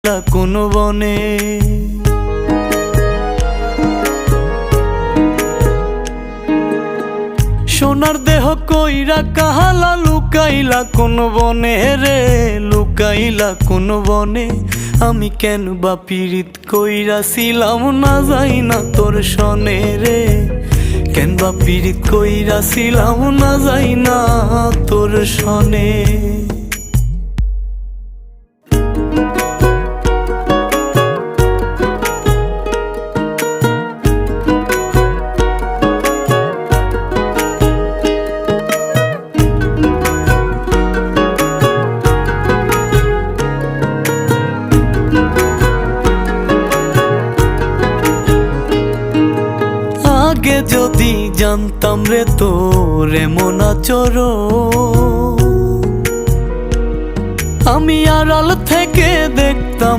কোন বনে সোনার দেহ কইরা কাহালা লুকাইলা কোন বনে রে, লুকাইলা কোন বনে। আমি কেন বা পীড়িত কইরাছিলাম না যাই না তোর সনে রে, কেন বা পীড়িত কইরাছিলাম না যাই না তোর সনে। আগে যদি জানতাম রে তোর এমন আচরণ, আমি আড়াল থেকে দেখতাম